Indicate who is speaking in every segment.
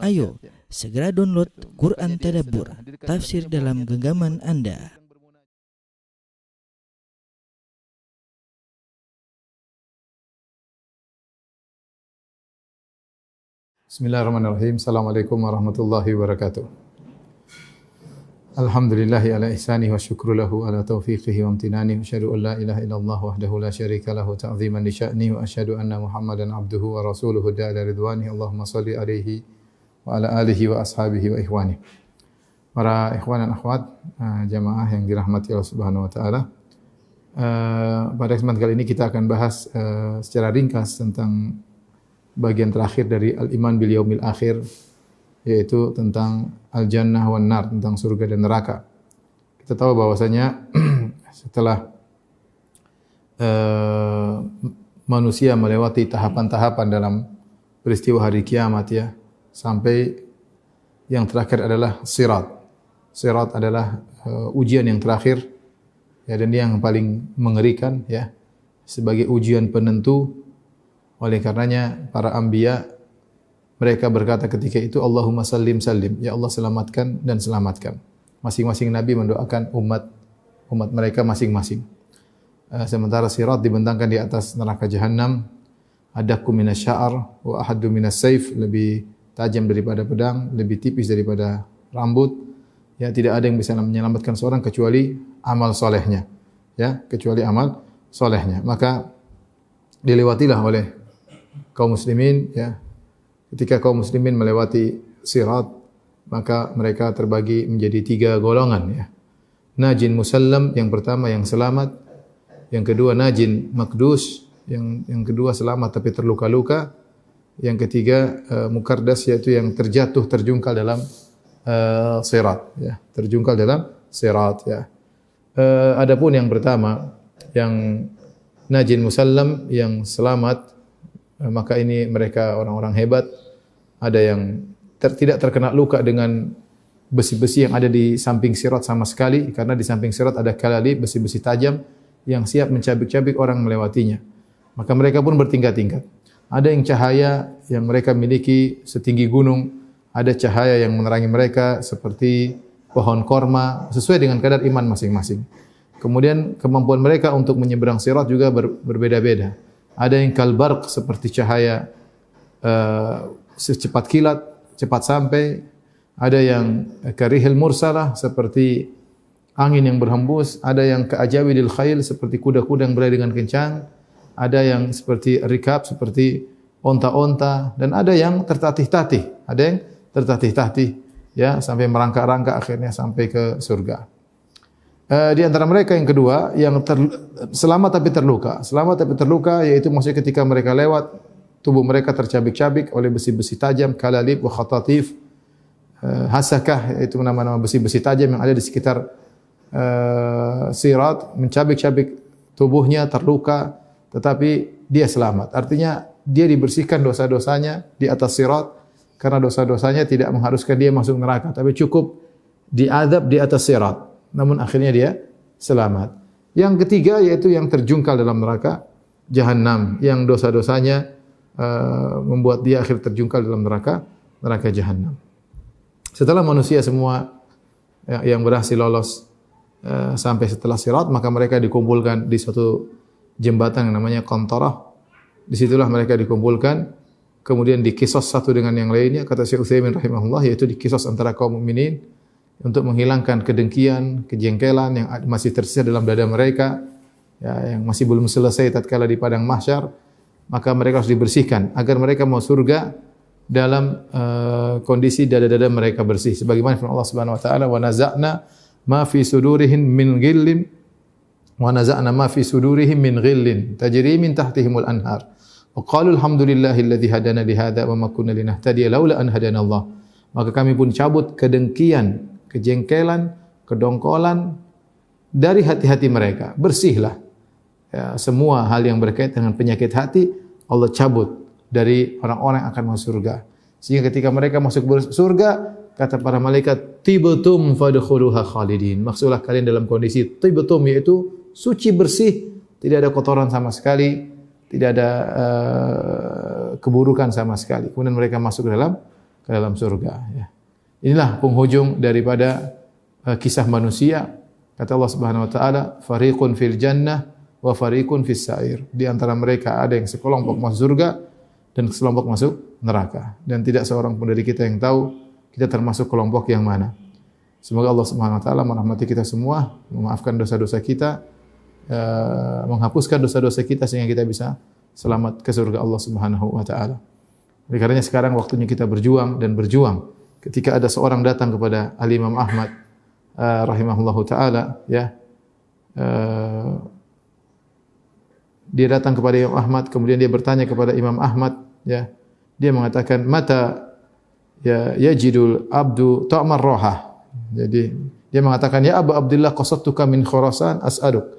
Speaker 1: Ayo, segera download Quran Tadabbur, tafsir dalam genggaman Anda.
Speaker 2: Bismillahirrahmanirrahim. Assalamualaikum warahmatullahi wabarakatuh. Alhamdulillahi ala ihsanihi wa syukru lahu ala taufiqihi wa amtinani. Asyhadu an la ilaha illallah wahdahu la syarika lahu ta'ziman li sya'ni wa asyhadu anna Muhammadan abduhu wa rasuluhu da'ala ridwani. Allahumma salli alaihi wa ala alihi wa ashabihi wa ikhwani. Para ikhwan dan akhwat, jamaah yang dirahmati Allah Subhanahu wa taala. Pada kesempatan kali ini kita akan bahas secara ringkas tentang bagian terakhir dari Al-Iman bil Yaumil Akhir, yaitu tentang Al-Jannah wan Nar, tentang surga dan neraka. Kita tahu bahwasanya setelah manusia melewati tahapan-tahapan dalam peristiwa hari kiamat, ya, sampai yang terakhir adalah sirat. Sirat adalah ujian yang terakhir, ya, dan yang paling mengerikan, ya, sebagai ujian penentu. Oleh karenanya para anbiya mereka berkata ketika itu, Allahumma sallim sallim, ya Allah selamatkan dan selamatkan. Masing-masing nabi mendoakan umat mereka masing-masing. Sementara sirat dibentangkan di atas neraka jahanam, adakku minas sya'ar wa ahaddu minas saif, lebih tajam daripada pedang, lebih tipis daripada rambut. Ya, tidak ada yang bisa menyelamatkan seorang kecuali amal solehnya. Ya, kecuali amal solehnya. Maka dilewatilah oleh kaum muslimin, ya. Ketika kaum muslimin melewati sirat, maka mereka terbagi menjadi 3 golongan, ya. Najin musallam, yang pertama yang selamat. Yang kedua najin makdus, yang kedua selamat tapi terluka-luka. Yang ketiga mukardas, yaitu yang terjungkal dalam sirat, ya. Terjungkal dalam sirat, ya. Adapun yang pertama, yang najin musallam, yang selamat, maka ini mereka orang-orang hebat. Ada yang tidak terkena luka dengan besi-besi yang ada di samping sirat sama sekali, karena di samping sirat ada kalalib, besi-besi tajam yang siap mencabik-cabik orang melewatinya. Maka mereka pun bertingkat-tingkat. Ada yang cahaya yang mereka miliki setinggi gunung, ada cahaya yang menerangi mereka seperti pohon korma, sesuai dengan kadar iman masing-masing. Kemudian kemampuan mereka untuk menyeberang sirat juga berbeda-beda. Ada yang kalbarq, seperti cahaya secepat kilat, cepat sampai. Ada yang karihil mursalah, seperti angin yang berhembus. Ada yang ka'ajawidil khail, seperti kuda-kuda yang berlari dengan kencang. Ada yang seperti rikab, seperti onta-onta. Dan ada yang tertatih-tatih. Ada yang tertatih-tatih, ya, sampai merangkak-rangkak akhirnya sampai ke surga. Di antara mereka yang kedua, yang selamat tapi terluka. Selamat tapi terluka, yaitu maksudnya ketika mereka lewat, tubuh mereka tercabik-cabik oleh besi-besi tajam, kalalib wa khatatif, hasakah, yaitu nama-nama besi-besi tajam yang ada di sekitar sirat, mencabik-cabik tubuhnya, terluka, tetapi dia selamat. Artinya dia dibersihkan dosa-dosanya di atas sirat, karena dosa-dosanya tidak mengharuskan dia masuk neraka, tapi cukup diazab di atas sirat. Namun akhirnya dia selamat. Yang ketiga, yaitu yang terjungkal dalam neraka jahanam, yang dosa-dosanya membuat dia akhir terjungkal dalam neraka jahanam. Setelah manusia semua yang berhasil lolos sampai setelah sirat, maka mereka dikumpulkan di suatu jembatan yang namanya Qantarah. Disitulah mereka dikumpulkan, kemudian dikisos satu dengan yang lainnya. Kata Syekh Utsaimin rahimahullah, yaitu dikisos antara kaum mukminin untuk menghilangkan kedengkian, kejengkelan yang masih tersisa dalam dada mereka, ya, yang masih belum selesai tatkala di padang mahsyar. Maka mereka harus dibersihkan agar mereka mau surga dalam kondisi dada-dada mereka bersih. Sebagaimana firman Allah Subhanahu wa taala, "Wa naza'na ma fi sudurihim min ghillin wa naza'na ma fi sudurihim min ghillin tajri min tahtihimul anhar. Wa qalu alhamdulillahilladzi hadana li hadza wa ma kunna linahtadiya laula an hadana Allah." Maka kami pun cabut kedengkian, kejengkelan, kedongkolan dari hati-hati mereka. Bersihlah. Ya, semua hal yang berkaitan dengan penyakit hati Allah cabut dari orang-orang yang akan masuk surga. Sehingga ketika mereka masuk surga, kata para malaikat, tibtum fadkhuluha khalidin. Maksudlah kalian dalam kondisi tibtum, yaitu suci bersih, tidak ada kotoran sama sekali, tidak ada keburukan sama sekali. Kemudian mereka masuk ke ke dalam surga. Ya. Inilah penghujung daripada kisah manusia. Kata Allah Subhanahu wa taala, fariqun fil jannah wa fariqun fis sa'ir. Di antara mereka ada yang sekelompok masuk surga dan sekelompok masuk neraka. Dan tidak seorang pun dari kita yang tahu kita termasuk kelompok yang mana. Semoga Allah Subhanahu wa taala merahmati kita semua, memaafkan dosa-dosa kita, menghapuskan dosa-dosa kita sehingga kita bisa selamat ke surga Allah Subhanahu wa taala. Oleh karenanya sekarang waktunya kita berjuang dan berjuang. Ketika ada seorang datang kepada Al-Imam Ahmad rahimahullahu taala, ya. Dia datang kepada Imam Ahmad, kemudian dia bertanya kepada Imam Ahmad, ya. Dia mengatakan, "Mata ya yajidul abdu ta'mar roha." Jadi dia mengatakan, "Ya Abu Abdullah qasadtuka min Khurasan as'aluk."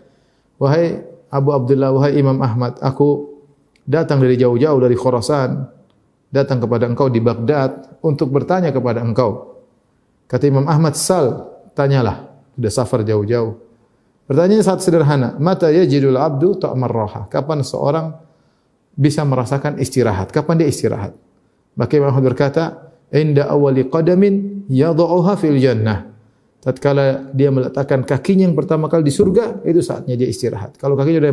Speaker 2: Wahai Abu Abdullah, wahai Imam Ahmad, aku datang dari jauh-jauh dari Khurasan, datang kepada engkau di Baghdad untuk bertanya kepada engkau. Kata Imam Ahmad, "Sal, tanyalah." Sudah safar jauh-jauh. Pertanyaannya sangat sederhana, "Mata yajidul abdu ta'mar roha?" Kapan seorang bisa merasakan istirahat? Kapan dia istirahat? Maka Imam Ahmad berkata, "Inda awali qadamin yadha'uha fil jannah." Tatkala dia meletakkan kakinya yang pertama kali di surga, itu saatnya dia istirahat. Kalau kakinya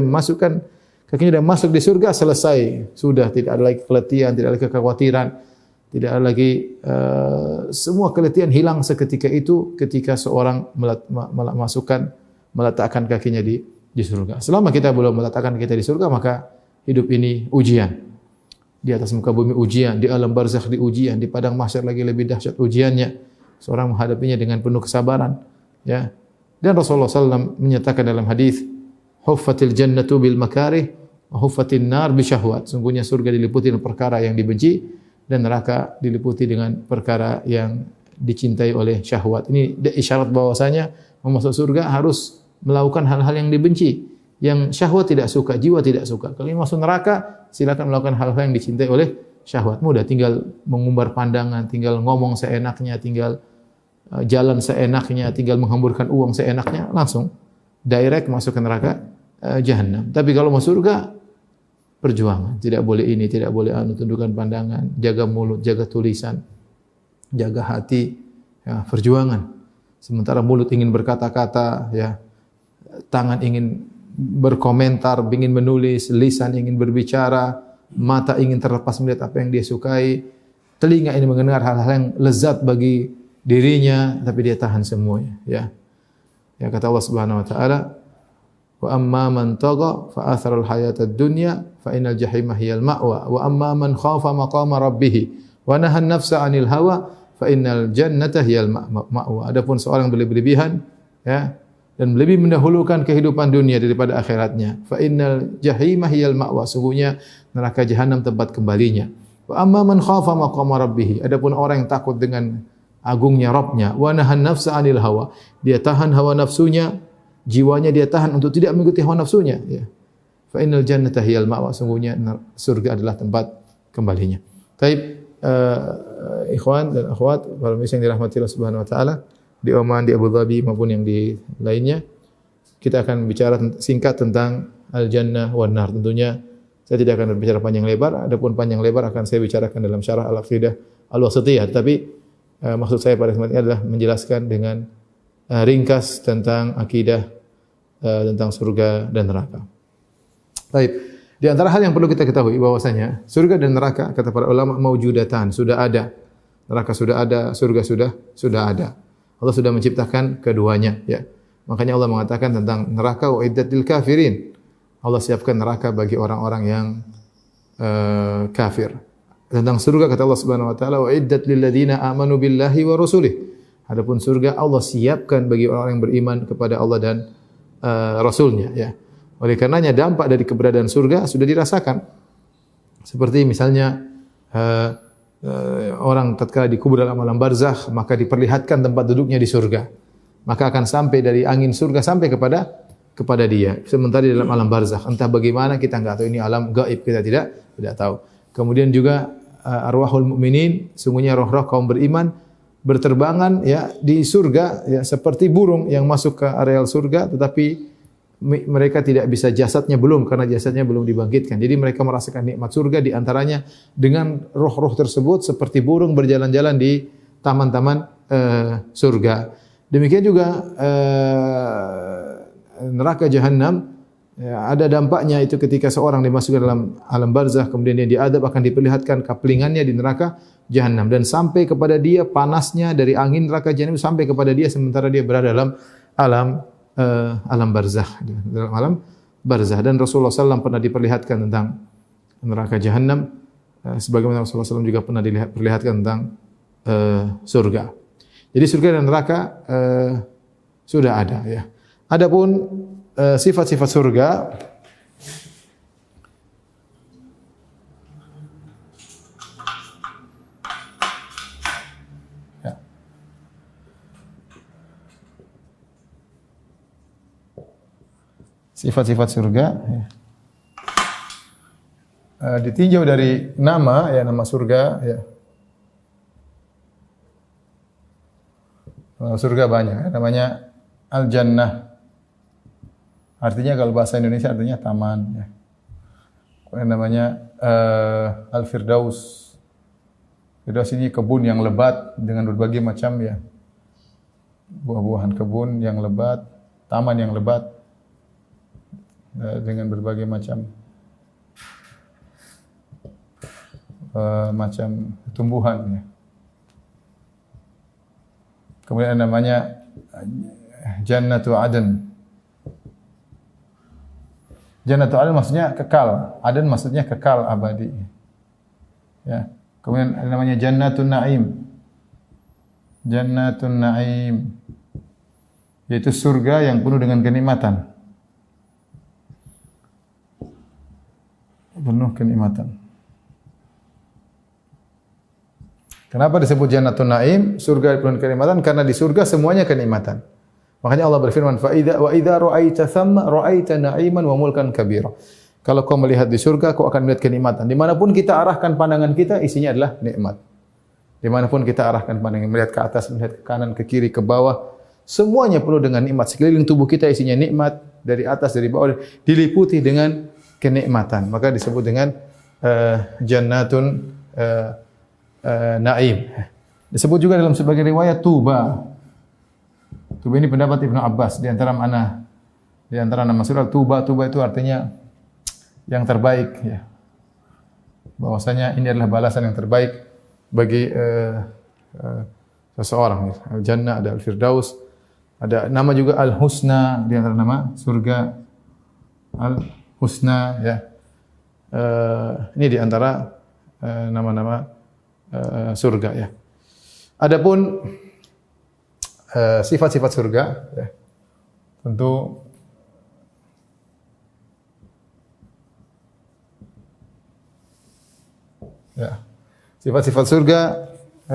Speaker 2: sudah masuk di surga, selesai. Sudah tidak ada lagi keletihan, tidak ada lagi kekhawatiran, tidak ada lagi semua keletihan hilang seketika itu ketika seorang meletakkan kakinya di surga. Selama kita belum meletakkan kita di surga, maka hidup ini ujian. Di atas muka bumi ujian, di alam barzakh di ujian, di padang mahsyar lagi lebih dahsyat ujiannya. Seorang menghadapinya dengan penuh kesabaran, ya. Dan Rasulullah SAW menyatakan dalam hadis, "Huffatil jannatu bil makarih, wa huffatin nar bi syahwat." Sungguhnya surga diliputi dengan perkara yang dibenci dan neraka diliputi dengan perkara yang dicintai oleh syahwat. Ini isyarat bahwasanya masuk surga harus melakukan hal-hal yang dibenci, yang syahwat tidak suka, jiwa tidak suka. Kalau masuk neraka, silakan melakukan hal-hal yang dicintai oleh syahwat. Mudah, tinggal mengumbar pandangan, tinggal ngomong seenaknya, tinggal jalan seenaknya, tinggal menghamburkan uang seenaknya, langsung direct masuk ke neraka jahanam. Tapi kalau masuk surga, perjuangan. Tidak boleh ini, tidak boleh anu, tundukkan pandangan, jaga mulut, jaga tulisan, jaga hati, ya, perjuangan. Sementara mulut ingin berkata-kata, ya, tangan ingin berkomentar, ingin menulis, lisan ingin berbicara, mata ingin terlepas melihat apa yang dia sukai, telinga ini mendengar hal-hal yang lezat bagi dirinya, tapi dia tahan semuanya, ya. Ya, kata Allah Subhanahu wa taala, "Wa amma man tagha fa athara al-hayata ad-dunya fa innal jahima hiyal ma'wa wa amma man khafa maqama rabbih wa naha an-nafsa 'anil hawa fa innal jannata hiyal ma'wa." Adapun seorang berlebihan, ya, dan lebih mendahulukan kehidupan dunia daripada akhiratnya, fa innal jahima hiyal ma'wa, sungguhnya neraka jahanam tempat kembalinya. Wa amma man khafa maqama rabbih, adapun orang yang takut dengan agungnya Rabbnya, wa nahan nafsa 'anil hawa, dia tahan hawa nafsunya, jiwanya dia tahan untuk tidak mengikuti hawa nafsunya, ya. Fa innal jannata hiyal ma'wa, sungguhnya surga adalah tempat kembalinya. Baik, ikhwan dan akhwat, para muslim yang dirahmati Allah Subhanahu wa taala, di Oman, di Abu Dhabi maupun yang di lainnya, kita akan bicara singkat tentang al-jannah wan nar. Tentunya saya tidak akan berbicara panjang lebar, adapun panjang lebar akan saya bicarakan dalam syarah al-aqidah al-wasithiyah. Tapi maksud saya pada kesempatan ini adalah menjelaskan dengan ringkas tentang akidah tentang surga dan neraka. Baik, di antara hal yang perlu kita ketahui bahwasanya surga dan neraka, kata para ulama, maujudatan, sudah ada. Neraka sudah ada, surga sudah ada. Allah sudah menciptakan keduanya, ya. Makanya Allah mengatakan tentang neraka, wa iddatil kafirin. Allah siapkan neraka bagi orang-orang yang kafir. Tentang surga kata Allah Subhanahu wa taala, wa iddat lil ladzina amanu billahi wa rusulih. Adapun surga Allah siapkan bagi orang yang beriman kepada Allah dan rasulnya, ya. Oleh karenanya dampak dari keberadaan surga sudah dirasakan. Seperti misalnya orang tatkala dikubur dalam alam barzakh, maka diperlihatkan tempat duduknya di surga. Maka akan sampai dari angin surga sampai kepada dia. Sementara di dalam alam barzakh, entah bagaimana kita enggak tahu, ini alam gaib, kita tidak tahu. Kemudian juga arwahul mukminin, sungguhnya roh-roh kaum beriman berterbangan, ya, di surga, ya, seperti burung yang masuk ke areal surga tetapi mereka tidak bisa jasadnya belum, karena jasadnya belum dibangkitkan. Jadi mereka merasakan nikmat surga, di antaranya dengan roh-roh tersebut seperti burung berjalan-jalan di taman-taman surga. Demikian juga neraka jahanam, ya, ada dampaknya itu ketika seorang dimasukkan dalam alam barzakh, kemudian dia diadab, akan diperlihatkan kapelingannya di neraka jahanam, dan sampai kepada dia panasnya dari angin neraka jahanam sampai kepada dia sementara dia berada dalam alam barzakh, dalam alam barzakh. Dan Rasulullah SAW pernah diperlihatkan tentang neraka jahanam, sebagaimana Rasulullah SAW juga pernah diperlihatkan tentang surga. Jadi surga dan neraka sudah ada, ya. Adapun sifat-sifat surga, ya. Sifat-sifat surga, ya, ditinjau dari nama, ya, nama surga, ya. Nama surga banyak, ya, namanya Al-Jannah. Artinya kalau bahasa Indonesia artinya taman, ya. Namanya Al-Firdaus. Firdaus ini kebun yang lebat dengan berbagai macam, ya, buah-buahan kebun yang lebat, taman yang lebat dengan berbagai macam tumbuhan, ya. Kemudian namanya Jannatu Aden. Jannatu Aden maksudnya kekal, Aden maksudnya kekal abadi. Ya. Kemudian namanya Jannatun Naim. Jannatun Naim, yaitu surga yang penuh dengan kenikmatan. Penuh kenikmatan. Kenapa disebut Jannatun Naim, surga penuh kenikmatan? Karena di surga semuanya kenikmatan. Makanya Allah berfirman, wa idza ra'aita thamma ra'aita na'iman wa mulkan kabira. Kalau kau melihat di surga, kau akan melihat kenikmatan. Dimanapun kita arahkan pandangan kita, isinya adalah nikmat. Dimanapun kita arahkan pandangan, melihat ke atas, melihat ke kanan, ke kiri, ke bawah, semuanya penuh dengan nikmat. Sekeliling tubuh kita isinya nikmat, dari atas, dari bawah, diliputi dengan kenikmatan. Maka disebut dengan Jannatun Naim. Disebut juga dalam sebagai riwayat Tuba. Tuba ini pendapat Ibnu Abbas, di antara nama surah Tuba. Tuba itu artinya yang terbaik, ya. Bahwasanya ini adalah balasan yang terbaik bagi seseorang. Al-Jannah, ada Al-Firdaus, ada nama juga Al-Husna, di antara nama surga Al-Husna, ya. Ini di antara nama-nama surga, ya. Adapun sifat-sifat surga, ya, tentu ya, sifat-sifat surga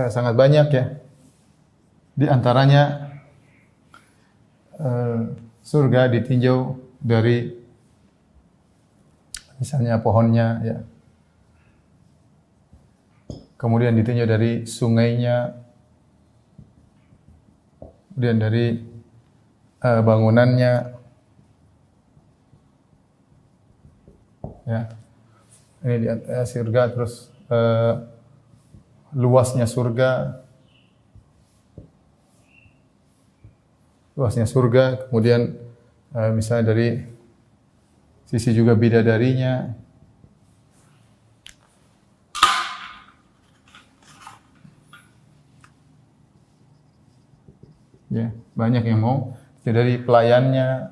Speaker 2: sangat banyak, ya. Di antaranya surga ditinjau dari misalnya pohonnya, ya. Kemudian ditinjau dari sungainya, kemudian dari bangunannya, ya. Ini di surga, terus luasnya surga, kemudian misalnya dari sisi juga bidadarinya, ya, banyak yang mau, dari pelayannya,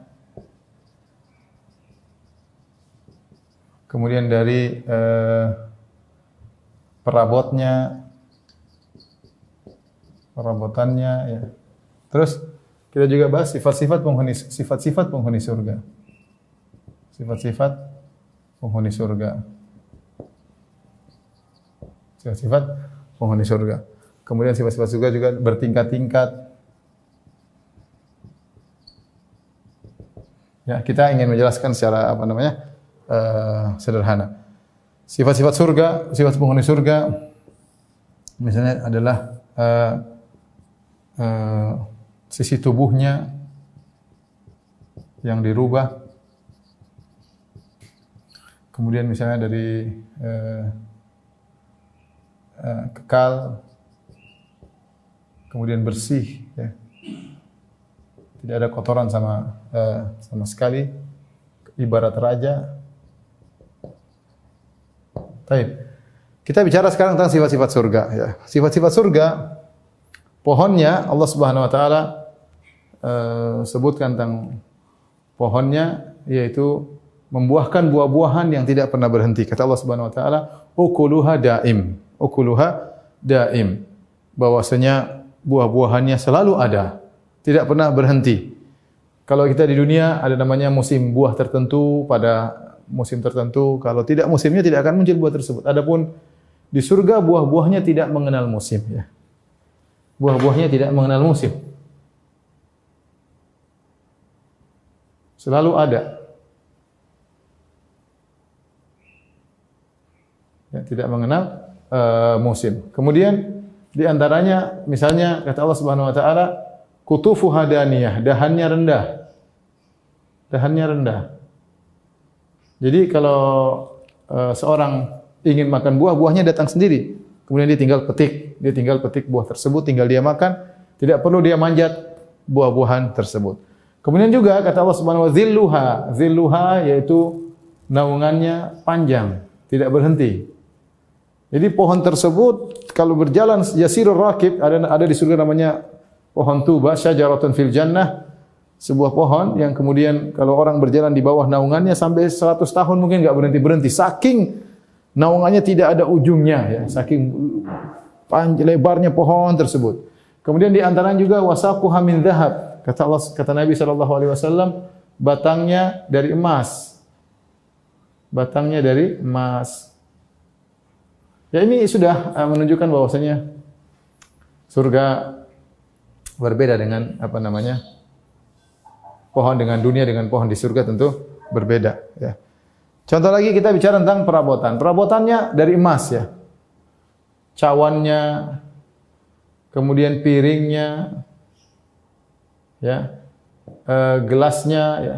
Speaker 2: kemudian dari perabotannya, ya. Terus kita juga bahas sifat-sifat penghuni surga. Sifat-sifat penghuni surga. Sifat-sifat penghuni surga. Kemudian sifat-sifat surga juga bertingkat-tingkat. Ya, kita ingin menjelaskan secara sederhana. Sifat-sifat surga, sifat penghuni surga, misalnya adalah sisi tubuhnya yang dirubah, kemudian misalnya dari kekal, kemudian bersih, ya. Tidak ada kotoran sama sekali, ibarat raja. Baik. Kita bicara sekarang tentang sifat-sifat surga, ya. Sifat-sifat surga, pohonnya Allah Subhanahu wa taala sebutkan tentang pohonnya, yaitu membuahkan buah-buahan yang tidak pernah berhenti. Kata Allah Subhanahu wa taala, ukuluha daim. Ukuluha daim. Bahwasanya buah-buahannya selalu ada, tidak pernah berhenti. Kalau kita di dunia ada namanya musim buah tertentu, pada musim tertentu, kalau tidak musimnya tidak akan muncul buah tersebut. Adapun di surga buah-buahnya tidak mengenal musim, ya. Buah-buahnya tidak mengenal musim. Selalu ada. Ya, tidak mengenal musim. Kemudian di antaranya misalnya kata Allah Subhanahu wa taala, kutufuha daniyah, dahannya rendah. Dahannya rendah. Jadi kalau seorang ingin makan buah, buahnya datang sendiri. Kemudian dia tinggal petik buah tersebut, tinggal dia makan, tidak perlu dia manjat buah-buahan tersebut. Kemudian juga kata Allah Subhanahu wa taala, zilluha yaitu naungannya panjang, tidak berhenti. Jadi pohon tersebut kalau berjalan yasirur rakib, ada di surga namanya pohon tuba, syajaratun fil jannah, sebuah pohon yang kemudian kalau orang berjalan di bawah naungannya sampai 100 tahun mungkin enggak berhenti-berhenti, saking naungannya tidak ada ujungnya, ya, saking lebarnya pohon tersebut. Kemudian di antaranya juga wasaquha min dzahab. Kata Nabi sallallahu alaihi wasallam, batangnya dari emas. Batangnya dari emas. Ya, ini sudah menunjukkan bahwasanya surga berbeda dengan pohon dengan dunia, dengan pohon di surga tentu berbeda, ya. Contoh lagi kita bicara tentang perabotan. Perabotannya dari emas, ya. Cawannya, kemudian piringnya, ya, gelasnya, ya.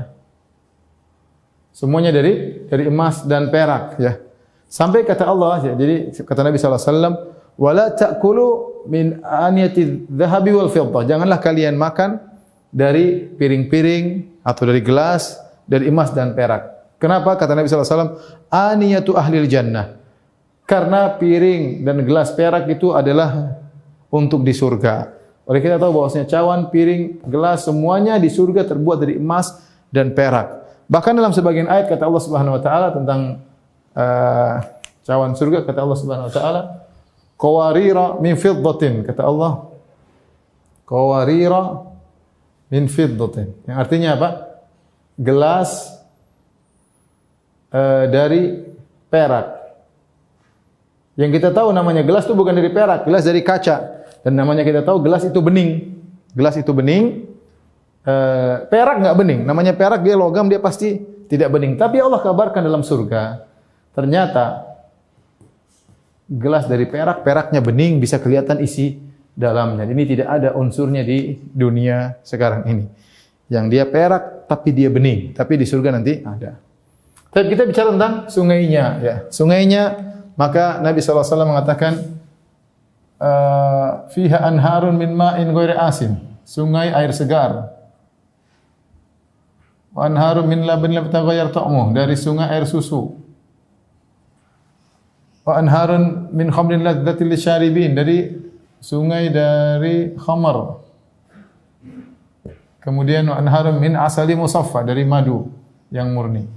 Speaker 2: Semuanya dari emas dan perak, ya. Sampai kata Allah, ya, jadi kata Nabi sallallahu alaihi wasallam, "Wala ta'kulu min aniyati dzahabi wal fiddah." Janganlah kalian makan dari piring-piring atau dari gelas dari emas dan perak. Kenapa? Kata Nabi sallallahu alaihi wasallam, "Aniyatu ahlil jannah." Karena piring dan gelas perak itu adalah untuk di surga. Oleh kita tahu bahwasanya cawan, piring, gelas semuanya di surga terbuat dari emas dan perak. Bahkan dalam sebagian ayat kata Allah Subhanahu wa taala tentang cawan surga, kata Allah Subhanahu wa taala, qawarira min fiddatin. Kata Allah, qawarira min fiddatin. Yang artinya apa? Gelas dari perak. Yang kita tahu namanya gelas itu bukan dari perak, gelas dari kaca. Dan namanya kita tahu gelas itu bening. Gelas itu bening. Perak enggak bening. Namanya perak, dia logam, dia pasti tidak bening. Tapi Allah kabarkan dalam surga, ternyata gelas dari perak, peraknya bening, bisa kelihatan isi dalamnya. Ini tidak ada unsurnya di dunia sekarang ini. Yang dia perak tapi dia bening, tapi di surga nanti ada. Tapi kita bicara tentang sungainya, ya. Sungainya, maka Nabi SAW mengatakan, fiha anharun min ma'in ghairi asin. Sungai air segar. Wa anharun min laban lam taghayyar ta'muh. Dari sungai air susu. Wa anharun min khamrin ladzatil lisyaribin. Dari sungai dari khamar. Kemudian wa anharun min asali musaffa. Dari madu yang murni.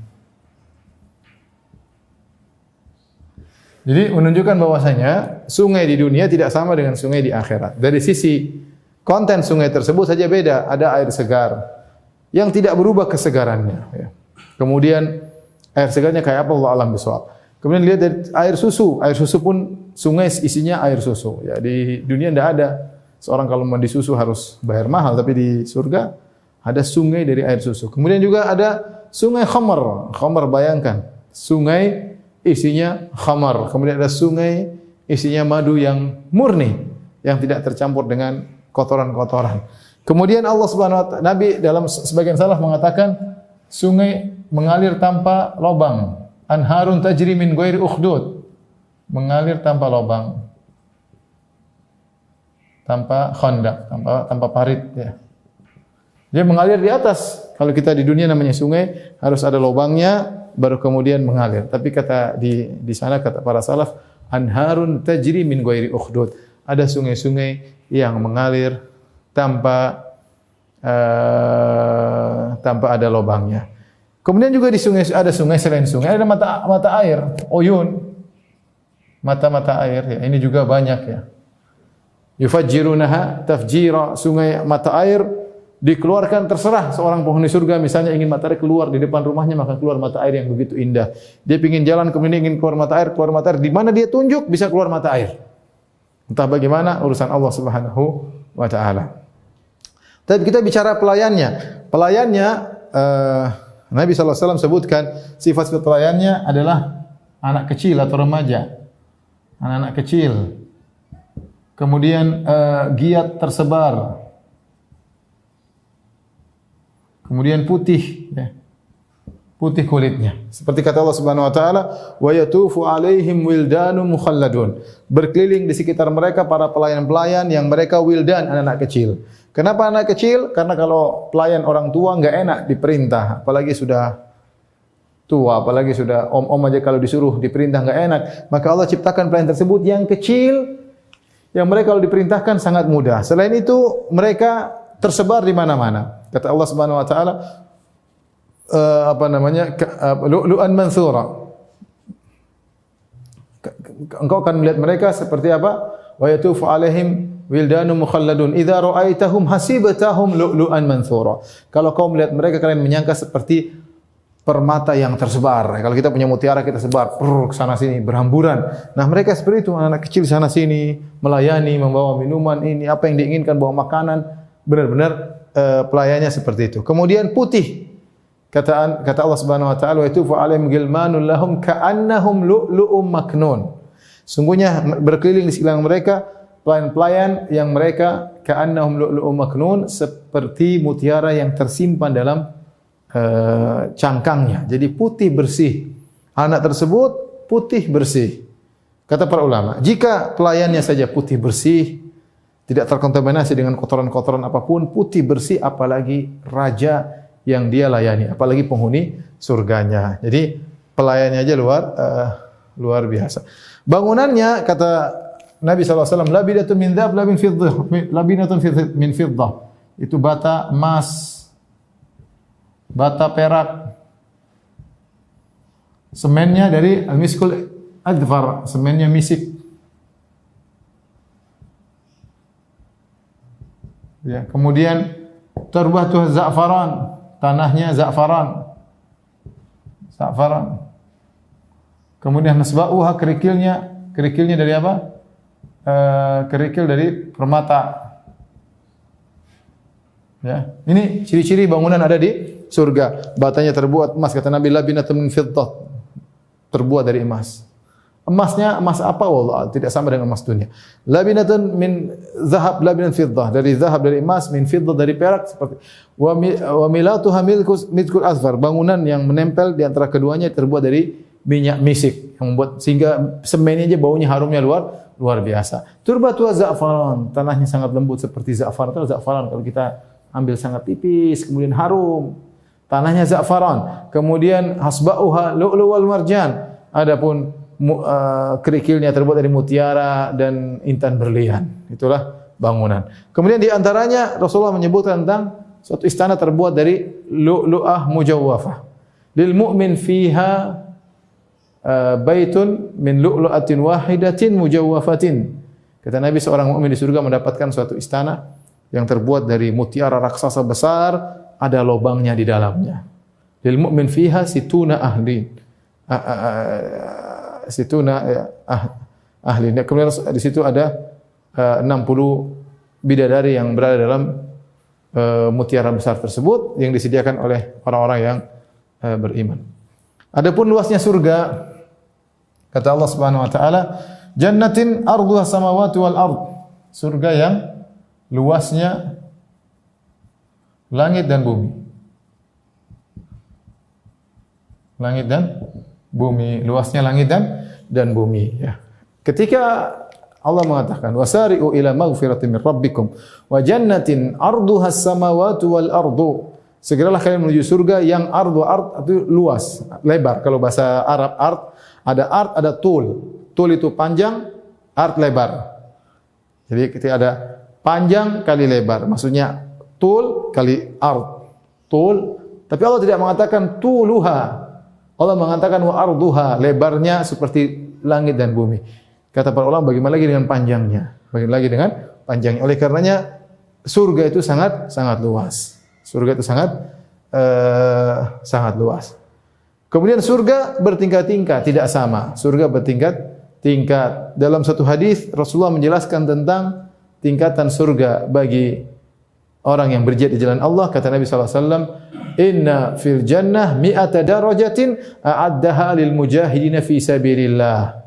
Speaker 2: Jadi menunjukkan bahwasanya sungai di dunia tidak sama dengan sungai di akhirat. Dari sisi konten sungai tersebut saja beda. Ada air segar yang tidak berubah kesegarannya. Ya. Kemudian air segarnya kayak apa? Allah alam bisawab. Kemudian lihat dari air susu. Air susu pun sungai isinya air susu. Ya, di dunia tidak ada. Seorang kalau mandi susu harus bayar mahal. Tapi di surga ada sungai dari air susu. Kemudian juga ada sungai khamar. Khamar, bayangkan. Sungai isinya khamar. Kemudian ada sungai isinya madu yang murni, yang tidak tercampur dengan kotoran-kotoran. Kemudian Allah Subhanahu wa taala, Nabi dalam sebagian salah mengatakan sungai mengalir tanpa lubang. Anharun tajri min ghairi ukhdud. Mengalir tanpa lubang. Tanpa khandak, tanpa parit ya. Dia mengalir di atas. Kalau kita di dunia namanya sungai, harus ada lubangnya baru kemudian mengalir. Tapi kata di sana kata para salaf, anharun tajri min ghairi ukhdud. Ada sungai-sungai yang mengalir tanpa ada lubangnya. Kemudian juga di sungai ada sungai selain sungai ada mata air, uyun. Mata-mata air ya, ini juga banyak ya. Yufajjirunaha tafjira, sungai mata air dikeluarkan terserah seorang penghuni surga misalnya ingin mata air keluar di depan rumahnya maka keluar mata air yang begitu indah. Dia ingin jalan kemudian ingin keluar mata air di mana dia tunjuk bisa keluar mata air. Entah bagaimana urusan Allah Subhanahu wa taala. Tapi kita bicara pelayannya. Pelayannya Nabi sallallahu alaihi wasallam sebutkan sifat pelayannya adalah anak kecil atau remaja. Anak-anak kecil. Kemudian giat tersebar. Kemudian putih ya. Putih kulitnya. Seperti kata Allah Subhanahu wa taala, "Wa yatufu 'alaihim wildanun mukhalladun." Berkeliling di sekitar mereka para pelayan-pelayan yang mereka wildan, anak-anak kecil. Kenapa anak kecil? Karena kalau pelayan orang tua enggak enak diperintah, apalagi sudah tua, apalagi sudah om-om aja kalau disuruh diperintah enggak enak. Maka Allah ciptakan pelayan tersebut yang kecil yang mereka kalau diperintahkan sangat mudah. Selain itu mereka tersebar di mana-mana. Kata Allah Subhanahu wa taala lu'lu'an mansura. Engkau akan melihat mereka seperti apa? Wa yatufu 'alaihim wildanun mukhalladun idza ra'aitahum hasibatahum lu'lu'an mansura. Kalau kau melihat mereka kalian menyangka seperti permata yang tersebar. Kalau kita punya mutiara kita sebar ke sana sini berhamburan. Nah, mereka seperti itu anak kecil sana sini melayani, membawa minuman ini apa yang diinginkan, bawa makanan, benar-benar pelayannya seperti itu. Kemudian putih. Kata Allah Subhanahu wa taala, "Wa yatufu 'alaihim ghilmanun lahum ka'annahum lu'lu'um maknun." Sungguhnya berkeliling di sekitar mereka pelayan-pelayan yang mereka ka'annahum lu'lu'um maknun seperti mutiara yang tersimpan dalam cangkangnya. Jadi putih bersih. Anak tersebut putih bersih. Kata para ulama, jika pelayannya saja putih bersih, tidak terkontaminasi dengan kotoran-kotoran apapun, putih bersih apalagi raja yang dia layani, apalagi penghuni surganya. Jadi pelayannya aja luar biasa. Bangunannya kata Nabi sallallahu alaihi wasallam, labinatun min dzahab labinatun min fiddah. Itu bata emas, bata perak. Semennya dari al-miskul adfar, semennya misik. Ya, kemudian turbatuh za'faran, tanahnya za'faran. Za'faran. Kemudian nasba'uha kerikilnya dari apa? Kerikil dari permata. Ya, ini ciri-ciri bangunan ada di surga. Batanya terbuat emas, kata Nabi, labinatun min fiddah, terbuat dari emas. Emasnya emas apa? Wallah, tidak sama dengan emas dunia. Labinatun min zahab, labinatun fiddah, dari zahab dari emas, min fiddah dari perak seperti wa milatuha milkul asfar, bangunan yang menempel di antara keduanya terbuat dari minyak misik yang membuat sehingga semennya aja baunya harumnya luar biasa. Turbatu za'faran, tanahnya sangat lembut seperti za'faran. Tahu za'faran kalau kita ambil sangat tipis kemudian harum. Tanahnya za'faran. Kemudian hasba'uha lu'lu wal marjan. Adapun kerikilnya terbuat dari mutiara dan intan berlian. Itulah bangunan. Kemudian di antaranya Rasulullah menyebutkan tentang suatu istana terbuat dari lu'lu'ah mujawwafah. Lil mu'min fiha baitun min lu'lu'atin wahidatin mujawwafatin. Kata Nabi, seorang mukmin di surga mendapatkan suatu istana yang terbuat dari mutiara raksasa besar, ada lubangnya di dalamnya. Lil mu'min fiha situna ahli. Ahli. Kemudian di situ ada 60 bidadari yang berada dalam mutiara besar tersebut yang disediakan oleh orang-orang yang beriman. Adapun luasnya surga, kata Allah Subhanahu wa taala, jannatin arduha samawati wal ard. Surga yang luasnya langit dan bumi. Langit dan bumi, luasnya langit dan bumi ya. Ketika Allah mengatakan wasari'u ila maghfiratin min rabbikum wa jannatin 'arduha as-samawati wal ardu. Segeralah kalian menuju surga yang ard itu luas, lebar. Kalau bahasa Arab ada tul. Tul itu panjang, ard lebar. Jadi ketika ada panjang kali lebar, maksudnya tul kali ard. Tul, tapi Allah tidak mengatakan tuluha. Allah mengatakan wa arduha, lebarnya seperti langit dan bumi. Kata para ulama, bagaimana lagi dengan panjangnya? Bagaimana lagi dengan panjangnya? Oleh karenanya surga itu sangat luas. Surga itu sangat luas. Kemudian surga bertingkat-tingkat, tidak sama. Surga bertingkat-tingkat. Dalam satu hadis Rasulullah menjelaskan tentang tingkatan surga bagi orang yang berjihad di jalan Allah. Kata Nabi sallallahu alaihi wasallam, "Inna fil jannah mi'ata darajatin a'addaha lil mujahidin fi sabilillah."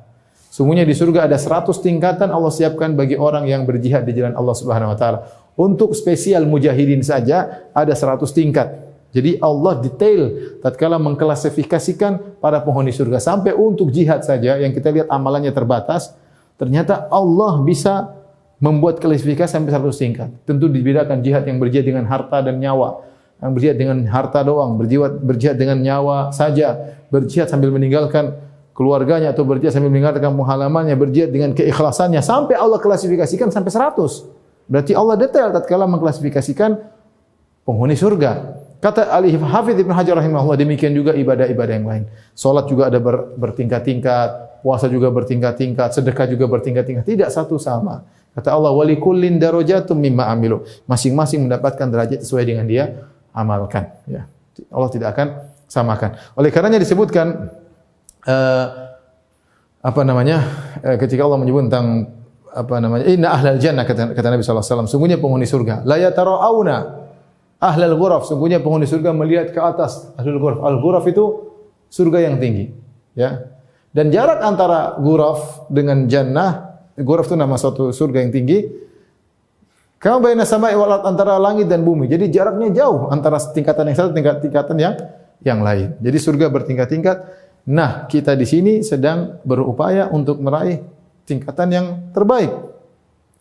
Speaker 2: Sungguhnya di surga ada 100 tingkatan Allah siapkan bagi orang yang berjihad di jalan Allah Subhanahu wa taala. Untuk spesial mujahidin saja ada 100 tingkat. Jadi Allah detail tatkala mengklasifikasikan para penghuni surga sampai untuk jihad saja yang kita lihat amalannya terbatas, ternyata Allah bisa membuat klasifikasi sampai 100 tingkat. Tentu dibedakan jihad yang berjihad dengan harta dan nyawa. Yang berjihad dengan harta doang, berjihad dengan nyawa saja, berjihad sambil meninggalkan keluarganya atau berjihad sambil meninggalkan halamannya, berjihad dengan keikhlasannya sampai Allah klasifikasikan sampai 100. Berarti Allah detail tatkala mengklasifikasikan penghuni surga. Kata Al-Hafidz Ibnu Hajar rahimahullah, demikian juga ibadah-ibadah yang lain. Salat juga ada bertingkat-tingkat, puasa juga bertingkat-tingkat, sedekah juga bertingkat-tingkat, tidak satu sama. Kata Allah, walikullin darajatum mimma amilu. Masing-masing mendapatkan derajat sesuai dengan dia amalkan, ya. Allah tidak akan samakan. Oleh karenanya disebutkan ketika Allah menyebut tentang inna ahlal jannah, kata Nabi sallallahu alaihi wasallam, sungguhnya penghuni surga la yatara'auna ahlal ghuraf, sungguhnya penghuni surga melihat ke atas ahlul ghuraf. Al-ghuraf itu surga yang tinggi, ya. Dan jarak antara ghuraf dengan jannah, ghuraf itu nama suatu surga yang tinggi, kama baina sama'i wal ard, antara langit dan bumi. Jadi jaraknya jauh antara tingkatan yang satu dengan tingkatan yang lain. Jadi surga bertingkat-tingkat. Nah, kita di sini sedang berupaya untuk meraih tingkatan yang terbaik.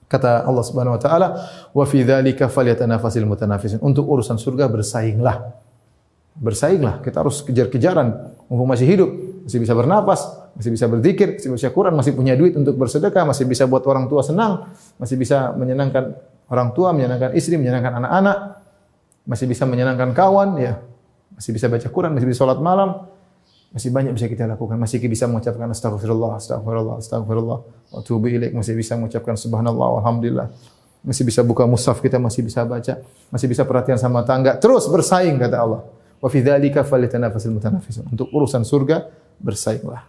Speaker 2: Kata Allah Subhanahu wa taala, "Wa fi dzalika falyatanafasil mutanafisun." Untuk urusan surga bersainglah. Bersainglah, kita harus kejar-kejaran mumpung masih hidup, masih bisa bernapas, masih bisa berzikir, masih bisa Quran, masih punya duit untuk bersedekah, masih bisa buat orang tua senang, masih bisa menyenangkan orang tua, menyenangkan istri, menyenangkan anak-anak, masih bisa menyenangkan kawan, ya. Masih bisa baca Quran, masih bisa salat malam. Masih banyak bisa kita lakukan, masih bisa mengucapkan astagfirullah, astagfirullah, astagfirullah, wa atubu ilaik, masih bisa mengucapkan subhanallah, alhamdulillah. Masih bisa buka mushaf kita, masih bisa baca, masih bisa perhatian sama tangga. Terus bersaing, kata Allah. Wa fi dzalika falyatanafasil mutanafisun. Untuk urusan surga bersainglah.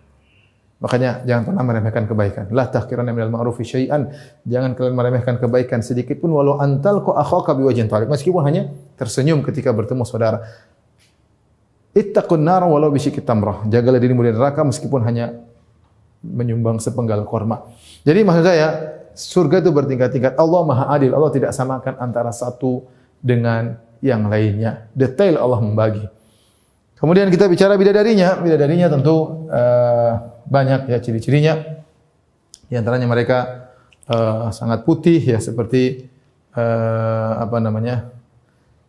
Speaker 2: Makanya jangan pernah meremehkan kebaikan. La tahqiranna minal ma'rufi syai'an. Jangan kalian meremehkan kebaikan sedikit pun, walau antalqa akhaka biwajhin talib. Meskipun hanya tersenyum ketika bertemu saudara. Ittaqun nar walau bisyikki tamrah. Jagalah dirimu dari neraka meskipun hanya menyumbang sepenggal korma. Jadi maksud saya, surga itu bertingkat-tingkat. Allah Maha Adil. Allah tidak samakan antara satu dengan yang lainnya. Detail Allah membagi. Kemudian kita bicara bidadarinya. Bidadarinya tentu banyak ya ciri-cirinya. Di antaranya mereka sangat putih ya, seperti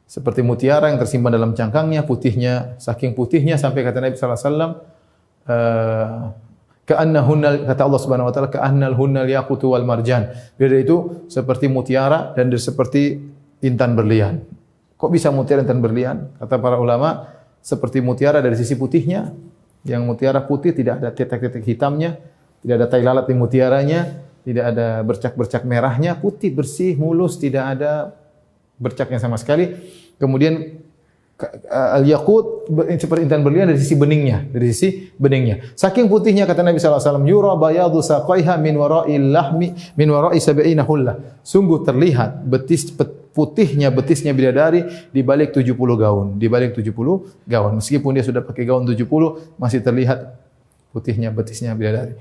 Speaker 2: seperti mutiara yang tersimpan dalam cangkangnya, putihnya, saking putihnya sampai kata Nabi sallallahu alaihi wasallam, ka'annahunnal, kata Allah Subhanahu wa taala, ka'annalhunnal yaqutu wal marjan. Bidadari itu seperti mutiara dan seperti intan berlian. Kok bisa mutiara intan berlian? Kata para ulama, seperti mutiara dari sisi putihnya. Yang mutiara putih tidak ada titik-titik hitamnya, tidak ada tai lalat di mutiaranya, tidak ada bercak-bercak merahnya, putih bersih, mulus, tidak ada bercaknya sama sekali. Kemudian al-yaqut seperti intan berlian dari sisi beningnya. Saking putihnya kata Nabi sallallahu alaihi wasallam, yura bayadu saqaiha min wara'il lahmi min wara'i sab'ina hullah. Sungguh terlihat betisnya bidadari di balik 70 gaun, Meskipun dia sudah pakai gaun 70, masih terlihat putihnya betisnya bidadari.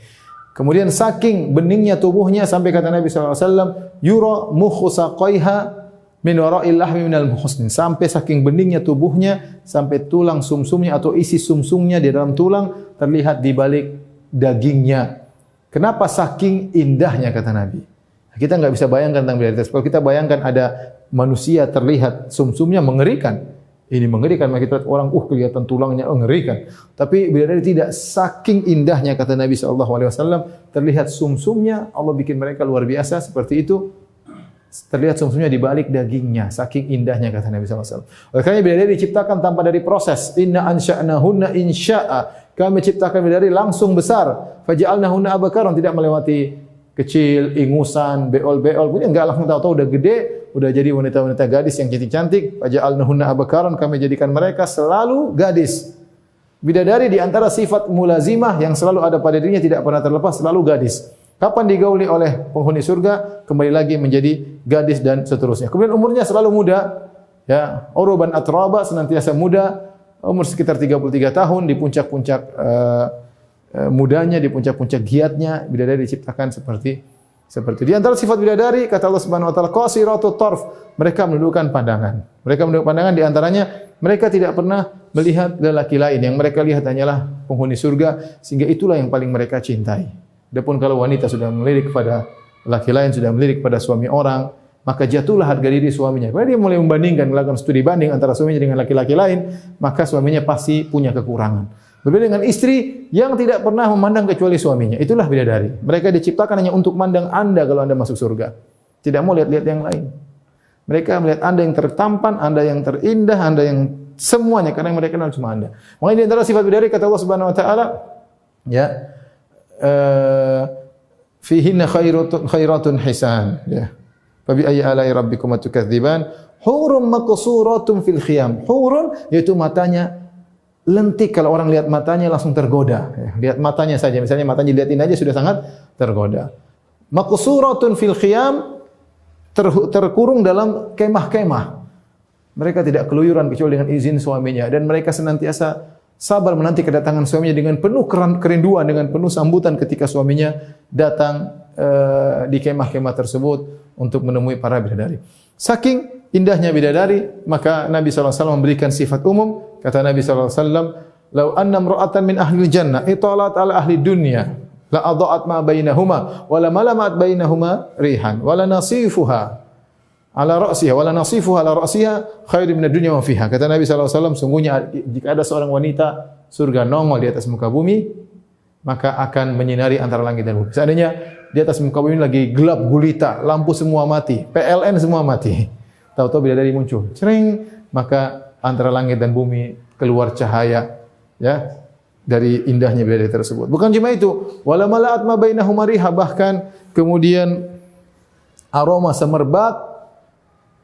Speaker 2: Kemudian saking beningnya tubuhnya sampai kata Nabi sallallahu alaihi wasallam, yura mukhu saqaiha min wara'il lahmi minal muhsnin, sampai saking beningnya tubuhnya, sampai tulang sumsumnya atau isi sumsumnya di dalam tulang terlihat di balik dagingnya. Kenapa saking indahnya kata Nabi? Kita enggak bisa bayangkan tentang bidadari. Kalau kita bayangkan ada manusia terlihat sumsumnya mengerikan. Ini mengerikan, maka kita orang kelihatan tulangnya mengerikan. Tapi bidadari tidak, saking indahnya kata Nabi SAW, terlihat sumsumnya, Allah bikin mereka luar biasa seperti itu. Terlihat sumsumnya di balik dagingnya, saking indahnya kata Nabi SAW. Oleh karena bidadari diciptakan tanpa dari proses. Inna ansha'nahunna insya'a. Kami ciptakan bidadari langsung besar. Faja'alnahunna abakaran, tidak melewati kecil, ingusan, beol-beol. Punya enggak langsung tahu-tahu udah gede, udah jadi wanita-wanita gadis yang cantik-cantik. Faja'alnahunna abakaran, kami jadikan mereka selalu gadis. Bidadari di antara sifat mulazimah yang selalu ada pada dirinya, tidak pernah terlepas, selalu gadis. Kapan digauli oleh penghuni surga, kembali lagi menjadi gadis dan seterusnya. Kemudian umurnya selalu muda, ya, uruban atraba, senantiasa muda, umur sekitar 33 tahun, di puncak-puncak mudanya, di puncak-puncak giatnya, bidadari diciptakan seperti di antara sifat bidadari, kata Allah Subhanahu wa taala, qasiratut tarf, mereka menundukkan pandangan. Mereka menundukkan pandangan, di antaranya mereka tidak pernah melihat lelaki lain, yang mereka lihat hanyalah penghuni surga, sehingga itulah yang paling mereka cintai. Adapun kalau wanita sudah melirik kepada laki lain, sudah melirik kepada suami orang, maka jatuhlah harga diri suaminya. Kalau dia mulai membandingkan, melakukan studi banding antara suaminya dengan laki-laki lain, maka suaminya pasti punya kekurangan. Berbeda dengan istri yang tidak pernah memandang kecuali suaminya. Itulah bidadari. Mereka diciptakan hanya untuk memandang Anda kalau Anda masuk surga. Tidak mau lihat-lihat yang lain. Mereka melihat Anda yang tertampan, Anda yang terindah, Anda yang semuanya, karena yang mereka kenal cuma Anda. Makanya di antara sifat bidadari kata Allah Subhanahu wa taala, ya, fihinna khairatun hisan, ya. Fa bi ayyi ala'i rabbikuma tukadziban? Hurun maqsuratun fil khiyam. Hurun yaitu matanya lentik, kalau orang lihat matanya langsung tergoda, ya. Lihat matanya saja, misalnya matanya dilihatin aja sudah sangat tergoda. Maqsuratun fil khiyam, terkurung dalam kemah-kemah. Mereka tidak keluyuran kecuali dengan izin suaminya, dan mereka senantiasa sabar menanti kedatangan suaminya dengan penuh kerinduan, dengan penuh sambutan ketika suaminya datang di kemah-kemah tersebut untuk menemui para bidadari. Saking indahnya bidadari, maka Nabi SAW memberikan sifat umum. Kata Nabi SAW, "Lau anna imra'atan min ahli jannah italat ala ahli dunya, la adha'at ma bainahuma, wa la malamat bainahuma rihan, wa la nasifuha ala ra'siha, wa la nasifuha ala ra'siha khairum minad dunya wa fiha." Kata Nabi SAW, sungguhnya jika ada seorang wanita surga nongol di atas muka bumi, maka akan menyinari antara langit dan bumi. Seandainya di atas muka bumi lagi gelap gulita, lampu semua mati, PLN semua mati, tahu-tahu bidadari muncul, cering, maka antara langit dan bumi keluar cahaya, ya, dari indahnya bidadari tersebut. Bukan cuma itu, wala mala'at ma bainahuma riha, bahkan kemudian aroma semerbak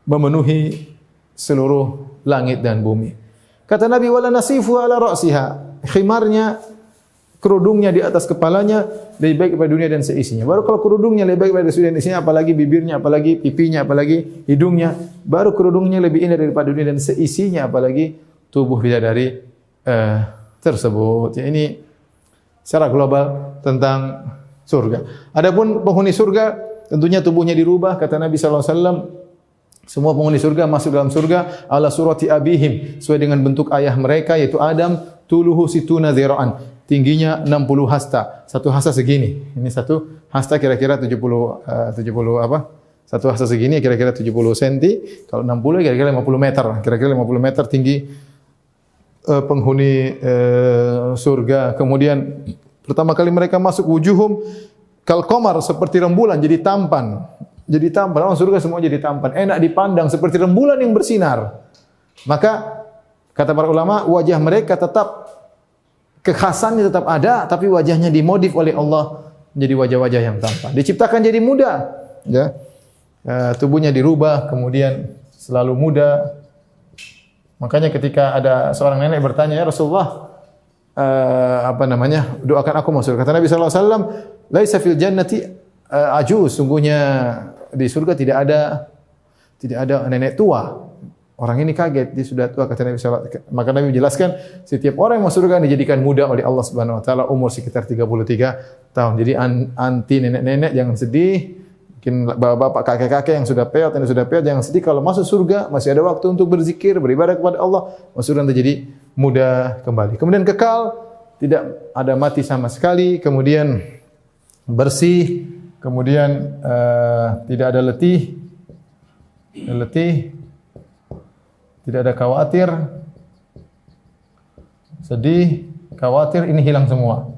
Speaker 2: memenuhi seluruh langit dan bumi. Kata Nabi, wala nasifu ala ra'siha, khimarnya, kerudungnya di atas kepalanya lebih baik daripada dunia dan seisinya. Baru kalau kerudungnya lebih baik daripada dunia dan seisinya, apalagi bibirnya, apalagi pipinya, apalagi hidungnya, baru kerudungnya lebih indah daripada dunia dan seisinya, apalagi tubuh bidadari tersebut. Ya, ini secara global tentang surga. Adapun penghuni surga, tentunya tubuhnya dirubah. Kata Nabi SAW, semua penghuni surga masuk dalam surga ala surati abihim, sesuai dengan bentuk ayah mereka, yaitu Adam. Tuluhu situna dzira'an, tingginya 60 hasta. Satu hasta segini. Ini satu hasta kira-kira 70 apa? Satu hasta segini kira-kira 70 cm. Kalau 60 kira-kira 50 meter. Kira-kira 50 meter tinggi penghuni surga. Kemudian pertama kali mereka masuk, wujuhum kal qamar, seperti rembulan, jadi tampan. Jadi tampan, orang surga semua jadi tampan, enak dipandang seperti rembulan yang bersinar. Maka kata para ulama, wajah mereka tetap, kekhasannya tetap ada, tapi wajahnya dimodif oleh Allah menjadi wajah-wajah yang tampan. Diciptakan jadi muda, ya. Tubuhnya dirubah, kemudian selalu muda. Makanya ketika ada seorang nenek bertanya, "Ya Rasulullah, doakan aku masuk." Kata Nabi sallallahu alaihi wasallam, "Laisa fil jannati ajuz." Sungguhnya di surga tidak ada nenek tua. Orang ini kaget, dia sudah tua, kata Nabi sallallahu alaihi wasallam. Maka Nabi menjelaskan, setiap orang yang masuk surga dijadikan muda oleh Allah Subhanahu wa taala, umur sekitar 33 tahun. Jadi anti nenek-nenek jangan sedih. Mungkin bapak-bapak, kakek-kakek yang sudah peot, jangan sedih kalau masuk surga masih ada waktu untuk berzikir, beribadah kepada Allah. Masuk surga nanti jadi mudah kembali. Kemudian kekal, tidak ada mati sama sekali, kemudian bersih, kemudian tidak ada letih, tidak ada khawatir, sedih, khawatir, ini hilang semua.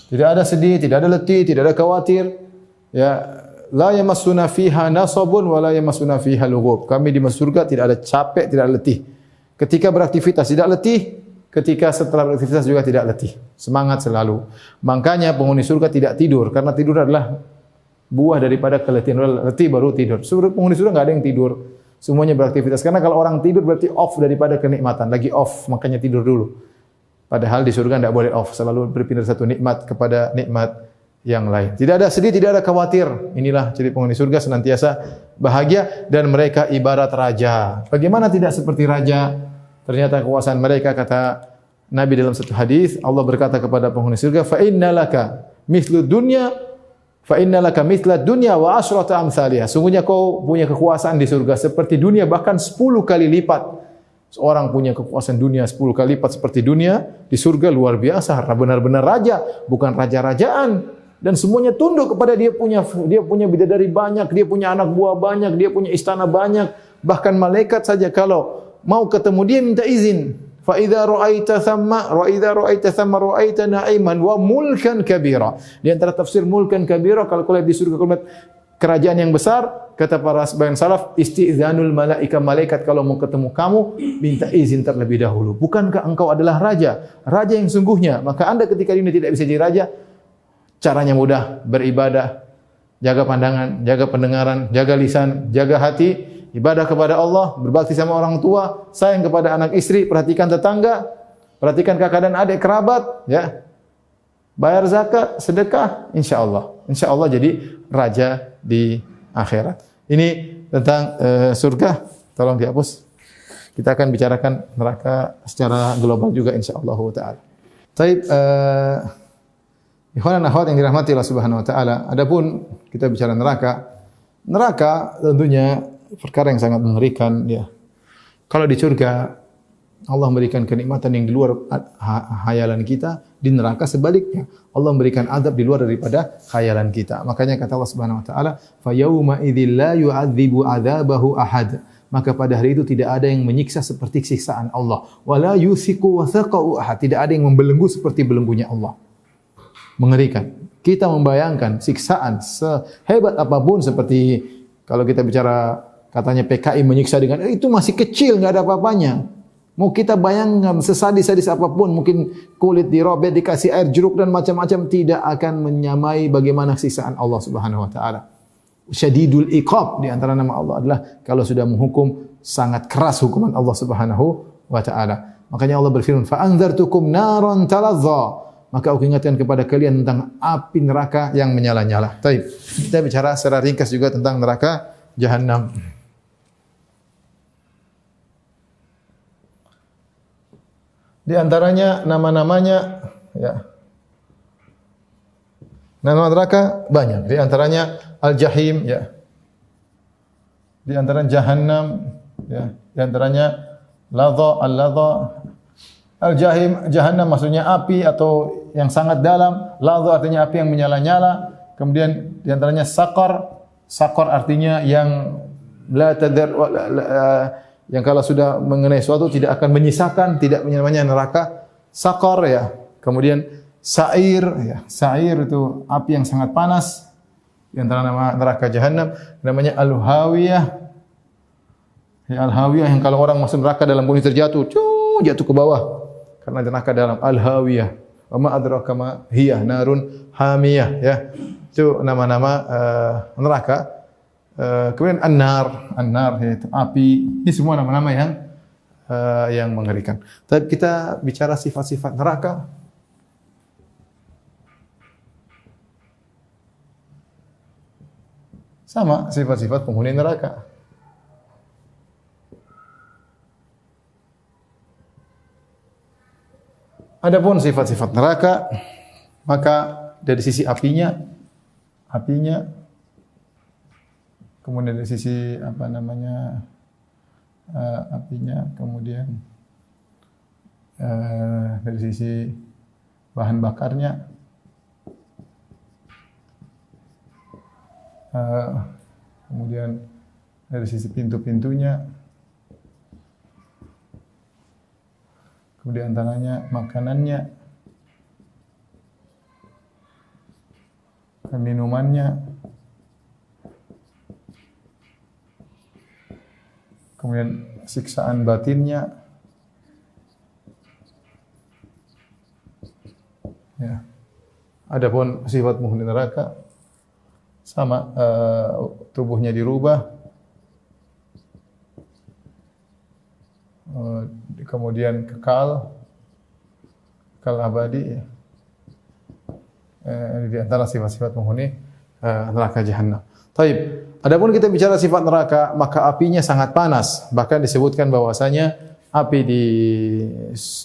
Speaker 2: Tidak ada sedih, tidak ada letih, tidak ada khawatir. Ya, la yamassuna fiha nasabun wa la yamassuna fiha lughub. Kami di surga tidak ada capek, tidak ada letih. Ketika beraktivitas tidak letih, ketika setelah beraktivitas juga tidak letih. Semangat selalu. Makanya penghuni surga tidak tidur, karena tidur adalah buah daripada keletihan. Letih baru tidur. Penghuni surga enggak ada yang tidur. Semuanya beraktivitas. Karena kalau orang tidur berarti off daripada kenikmatan. Lagi off, makanya tidur dulu. Padahal di surga tidak boleh off, selalu berpindah satu nikmat kepada nikmat yang lain. Tidak ada sedih, tidak ada khawatir. Inilah ciri penghuni surga, senantiasa bahagia dan mereka ibarat raja. Bagaimana tidak seperti raja? Ternyata kekuasaan mereka, kata Nabi dalam satu hadis, Allah berkata kepada penghuni surga, "Fa innalaka mithlud dunya, fa innalaka mithlad dunya wa asyrata amsalihha." Sungguhnya kau punya kekuasaan di surga seperti dunia, bahkan 10 kali lipat. Seorang punya kekuasaan dunia 10 kali lipat seperti dunia, di surga luar biasa, benar-benar raja, bukan raja-rajaan. Dan semuanya tunduk kepada dia punya bidadari banyak, dia punya anak buah banyak, dia punya istana banyak. Bahkan malaikat saja kalau mau ketemu dia minta izin. Fa idza ra'aita thamma ra'aita na'iman wa mulkan kabira. Di antara tafsir mulkan kabira, kalau kau lihat di surga kau lihat kerajaan yang besar, kata para sebagian salaf, isti'zanul malaika, malaikat kalau mau ketemu kamu minta izin terlebih dahulu. Bukankah engkau adalah raja? Raja yang sungguhnya. Maka Anda ketika ini tidak bisa jadi raja, caranya mudah, beribadah, jaga pandangan, jaga pendengaran, jaga lisan, jaga hati, ibadah kepada Allah, berbakti sama orang tua, sayang kepada anak istri, perhatikan tetangga, perhatikan kakak dan adik kerabat, ya. Bayar zakat, sedekah, insyaallah jadi raja di akhirat. Ini tentang surga, tolong dihapus. Kita akan bicarakan neraka secara global juga insyaallah taala. Baik, ikhwan dan akhwat yang dirahmati Allah Subhanahu wa taala, adapun kita bicara neraka tentunya perkara yang sangat mengerikan, ya. Kalau di surga Allah memberikan kenikmatan yang di luar khayalan kita, di neraka sebaliknya Allah memberikan azab di luar daripada khayalan kita. Makanya kata Allah Subhanahu wa taala, "Fa yauma idzil la yu'adzibu 'adzabahu ahad." Maka pada hari itu tidak ada yang menyiksa seperti siksaan Allah. Wala yusiku wathaqa'u ahad. Tidak ada yang membelenggu seperti belenggunya Allah. Mengerikan. Kita membayangkan siksaan sehebat apapun, seperti kalau kita bicara katanya PKI menyiksa dengan itu masih kecil, enggak ada apa-apanya. Mau kita bayangkan sesadis-sadis apapun, mungkin kulit dirobek, dikasih air jeruk dan macam-macam, tidak akan menyamai bagaimana siksaan Allah Subhanahu wa taala. Syadidul iqab, di antara nama Allah adalah kalau sudah menghukum sangat keras hukuman Allah Subhanahu wa taala. Makanya Allah berfirman, "Fa anzartukum naran talazza." Maka aku ingatkan kepada kalian tentang api neraka yang menyala-nyala. Baik, kita bicara secara ringkas juga tentang neraka Jahannam. Di antaranya nama-namanya, ya. Nama neraka banyak. Di antaranya Al-Jahim, ya. Di antaranya Jahannam, ya. Di antaranya Ladha, Al-Ladha. Al-Jahim, Jahannam maksudnya api atau yang sangat dalam. Ladha artinya api yang menyala-nyala. Kemudian di antaranya Saqar. Saqar artinya yang la tadar yang kalau sudah mengenai suatu tidak akan menyisakan, tidak namanya neraka Saqar, ya. Kemudian Sa'ir, ya. Sa'ir itu api yang sangat panas. Di antara nama neraka Jahannam namanya Al-Hawiyah. Ya, Al-Hawiyah yang kalau orang masuk neraka dalam bunyi terjatuh, jatuh ke bawah. Karena neraka dalam Al-Hawiyah. Wa ma adraka ma hiya narun hamiyah, ya. Itu nama-nama neraka. Kemudian An-Nar yaitu api. Ini semua nama-nama yang mengerikan. Tapi kita bicara sifat-sifat neraka. Sama sifat-sifat penghuni neraka. Adapun sifat-sifat neraka, maka dari sisi apinya kemudian dari sisi apa namanya apinya, kemudian dari sisi bahan bakarnya, kemudian dari sisi pintu-pintunya, kemudian antaranya makanannya, minumannya, kemudian siksaan batinnya, ya. Adapun sifat penghuni neraka sama, tubuhnya dirubah, kemudian kekal abadi, ya. Di antara sifat-sifat penghuni neraka jahanam. Taib. Adapun kita bicara sifat neraka, maka apinya sangat panas. Bahkan disebutkan bahwasanya api di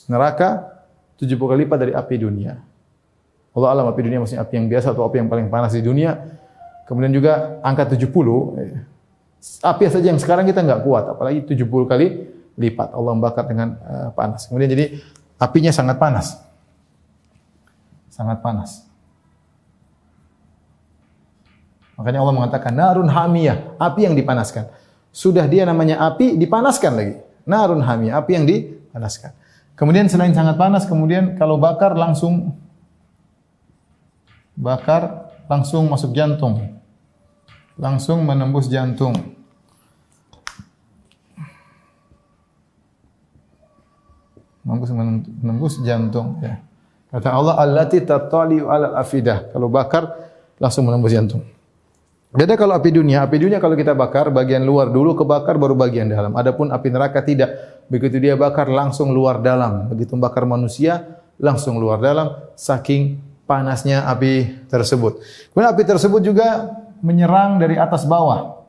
Speaker 2: neraka 70 kali lipat dari api dunia. Allah alam api dunia maksudnya api yang biasa atau api yang paling panas di dunia. Kemudian juga angka 70, api saja yang sekarang kita enggak kuat, apalagi 70 kali lipat Allah membakar dengan panas. Kemudian jadi apinya sangat panas. Sangat panas. Makanya Allah mengatakan narun hamiyah, api yang dipanaskan. Sudah dia namanya api, dipanaskan lagi. Narun hamiyah, api yang dipanaskan. Kemudian selain sangat panas, kemudian kalau bakar langsung masuk jantung. Langsung menembus jantung. Menembus jantung, ya. Kata Allah, allati tattali'u 'alal afidah. Kalau bakar langsung menembus jantung. Beda kalau api dunia kalau kita bakar bagian luar dulu kebakar baru bagian dalam. Adapun api neraka tidak. Begitu dia bakar langsung luar dalam. Begitu bakar manusia langsung luar dalam saking panasnya api tersebut. Kemudian api tersebut juga menyerang dari atas bawah.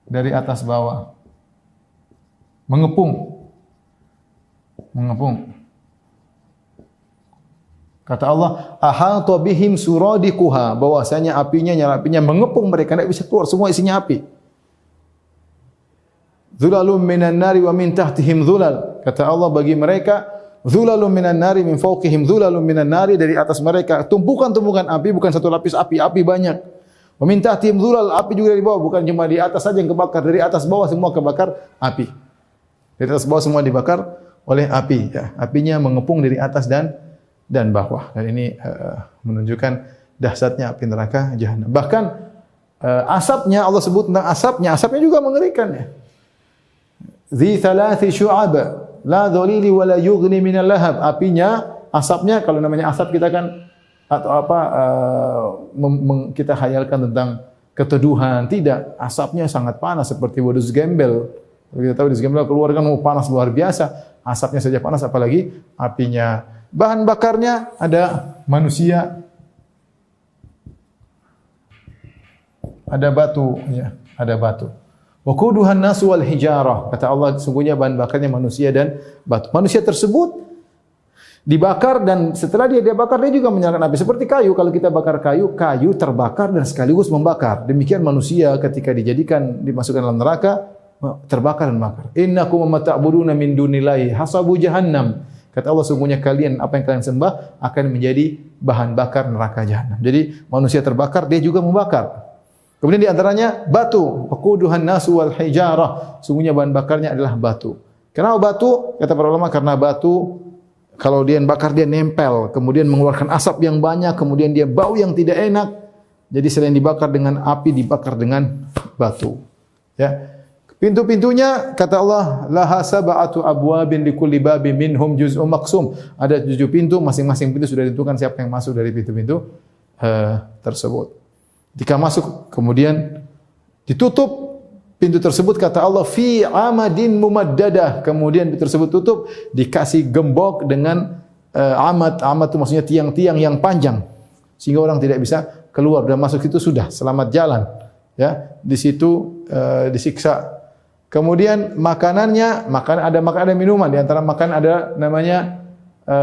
Speaker 2: Dari atas bawah. Mengepung. Kata Allah, ahata bihim suradikuha, bahwasanya nyala apinya mengepung mereka, tidak bisa keluar, semua isinya api. Dhulalum minan nari wa min tahtihim dhulal. Kata Allah bagi mereka, dhulalum minan nari min fawqihim dhulalum minan nari, dari atas mereka tumpukan-tumpukan api, bukan satu lapis api banyak. Wa min tahtihim dhulal, api juga dari bawah, bukan cuma di atas saja yang kebakar, dari atas bawah semua kebakar api. Dari atas bawah semua dibakar oleh api, ya. Apinya mengepung dari atas dan bawah. Dan ini menunjukkan dahsyatnya api neraka jahanam. Bahkan asapnya, Allah sebut tentang asapnya juga mengerikan, ya. Dzi thalathi syu'ab la dhalili wa la yughni minal lahab. Apinya, asapnya, kalau namanya asap kita kan atau apa kita khayalkan tentang keteduhan. Tidak, asapnya sangat panas seperti wadus gembel. Kita tahu wadus gembel keluarkan panas luar biasa. Asapnya saja panas, apalagi apinya. Bahan bakarnya ada manusia, ada batu, ya, ada batu. Waquduhan nasu wal hijarah. Kata Allah, sungguhnya bahan bakarnya manusia dan batu. Manusia tersebut dibakar dan setelah dia bakar dia juga menyalakan api. Seperti kayu, kalau kita bakar kayu terbakar dan sekaligus membakar. Demikian manusia ketika dimasukkan dalam neraka, terbakar dan bakar. Innakum ma ta'buduna min dunillahi hasabu jahannam. Kata Allah, sungguhnya kalian, apa yang kalian sembah akan menjadi bahan bakar neraka jahanam. Jadi manusia terbakar, dia juga membakar. Kemudian di antaranya batu, waquduhan nasu wal hijarah. Sungguhnya bahan bakarnya adalah batu. Kenapa batu? Kata para ulama, karena batu kalau dia bakar dia nempel, kemudian mengeluarkan asap yang banyak, kemudian dia bau yang tidak enak. Jadi selain dibakar dengan api, dibakar dengan batu. Ya. Pintu-pintunya kata Allah, laha sab'atu abwabin likulli babin minhum juz'un maqsum. Ada 7 pintu, masing-masing pintu sudah ditentukan siapa yang masuk dari pintu-pintu tersebut. Jika masuk kemudian ditutup pintu tersebut, kata Allah, fi amadin mumaddadah. Kemudian pintu tersebut tutup, dikasih gembok dengan amad. Amad itu maksudnya tiang-tiang yang panjang sehingga orang tidak bisa keluar. Dan masuk itu sudah selamat jalan. Ya, di situ disiksa. Kemudian makanannya, ada minuman. Di antara makan ada namanya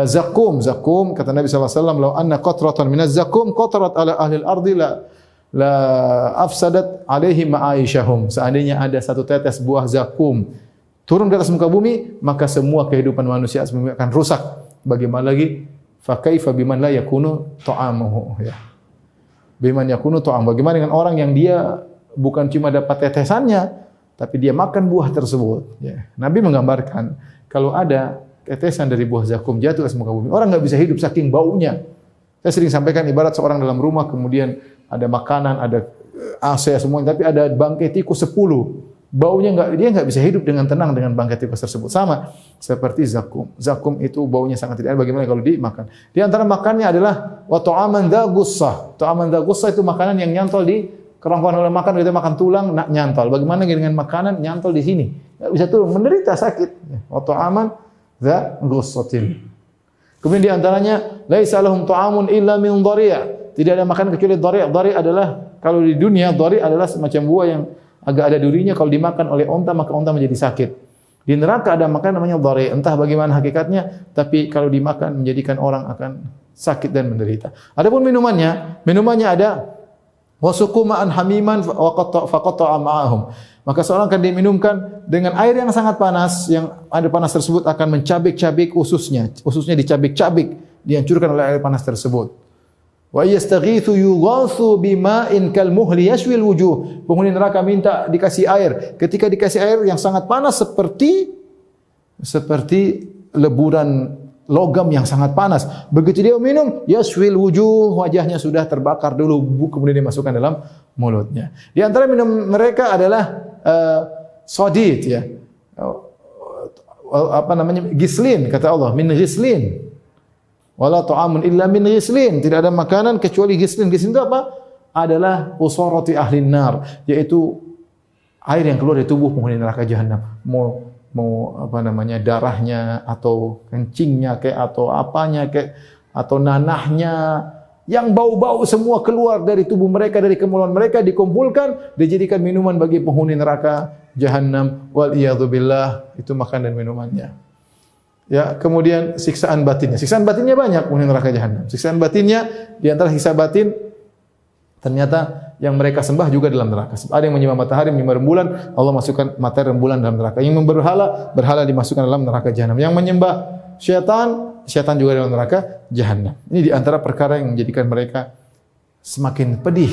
Speaker 2: zakum. Zakum, kata Nabi sallallahu alaihi wasallam, "Law anna qatratan minaz zakum qatarat ala ahli al-ardi la afsadat alaihim ma'aishahum. Seandainya ada satu tetes buah zakum turun ke atas muka bumi, maka semua kehidupan manusia akan rusak. Bagaimana lagi? Fa kaifa biman la yakunu ta'amuhu, ya. Biman yakunu ta'am. Bagaimana dengan orang yang dia bukan cuma dapat tetesannya, tapi dia makan buah tersebut, ya. Nabi menggambarkan kalau ada tetesan dari buah zakum jatuh ke atas muka bumi, orang enggak bisa hidup saking baunya. Saya sering sampaikan ibarat seorang dalam rumah, kemudian ada makanan, ada AC semuanya, tapi ada bangkai tikus 10. Baunya dia enggak bisa hidup dengan tenang dengan bangkai tikus tersebut. Sama seperti zakum. Zakum itu baunya sangat tidak enak. Bagaimana kalau dimakan? Di antara makannya adalah wa ta'aman dza gussah. Ta'aman dza gussah itu makanan yang nyantol di kerongkongan. Orang makan, kita makan tulang nyantol. Bagaimana dengan makanan nyantol di sini? Enggak bisa turun, menderita sakit. Wa ta'aman dza gussatin. Kemudian di antaranya laisa lahum ta'amun illa min dhari'. Tidak ada makanan kecuali dhari'. Dhari' adalah kalau di dunia dhari' adalah semacam buah yang agak ada durinya, kalau dimakan oleh onta maka onta menjadi sakit. Di neraka ada makanan namanya dhari'. Entah bagaimana hakikatnya, tapi kalau dimakan menjadikan orang akan sakit dan menderita. Adapun minumannya ada wasuqu ma'an hamiman faqata'a ma'ahum. Maka seorang akan diminumkan dengan air yang sangat panas, yang ada panas tersebut akan mencabik-cabik ususnya dicabik-cabik, dihancurkan oleh air panas tersebut. Wa yastaghithu yughathu bima'in kalmuhli yashwil wujuh. Penghuni neraka minta dikasih air. Ketika dikasih air yang sangat panas seperti leburan logam yang sangat panas. Begitu dia minum, yashwil wujuh, wajahnya sudah terbakar dulu, kemudian dimasukkan dalam mulutnya. Di antara minum mereka adalah sadid, ya. Gislin, kata Allah, min gislin. Wala ta'amun illa min ghislin. Tidak ada makanan kecuali ghislin. Ghislin itu apa? Adalah usarati ahlin nar, yaitu air yang keluar dari tubuh penghuni neraka jahanam. Mau darahnya atau kencingnya atau apanya atau nanahnya yang bau-bau semua keluar dari tubuh mereka, dari kemuluan mereka, dikumpulkan, dijadikan minuman bagi penghuni neraka jahanam. Wal iyadzu billah, itu makan dan minumannya. Ya, kemudian siksaan batinnya. Siksaan batinnya banyak penghuni neraka jahanam. Siksaan batinnya, di antara siksa batin ternyata yang mereka sembah juga dalam neraka. Ada yang menyembah matahari, menyembah rembulan, Allah masukkan matahari rembulan dalam neraka. Yang berhala dimasukkan dalam neraka jahanam. Yang menyembah syaitan juga dalam neraka jahanam. Ini di antara perkara yang menjadikan mereka semakin pedih.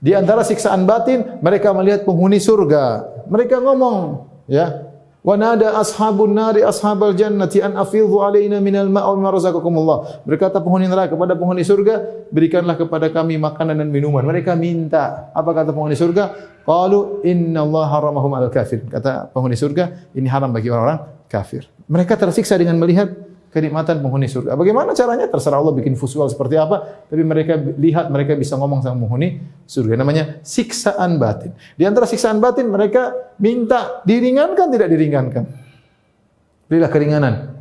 Speaker 2: Di antara siksaan batin, mereka melihat penghuni surga. Mereka ngomong, ya, wa nada ashabun nari ashabal jannati an afidhu alaina minal ma'i mimma razaqakumullah. Berkata penghuni neraka kepada penghuni surga, berikanlah kepada kami makanan dan minuman. Mereka minta. Apa kata penghuni surga? Qalu innallaha haramahum al kafir. Kata penghuni surga, ini haram bagi orang-orang kafir. Mereka tersiksa dengan melihat kenikmatan penghuni surga. Bagaimana caranya? Terserah Allah bikin visual seperti apa, tapi mereka lihat, mereka bisa ngomong sama penghuni surga. Namanya siksaan batin. Di antara siksaan batin, mereka minta diringankan, tidak diringankan. Berilah keringanan.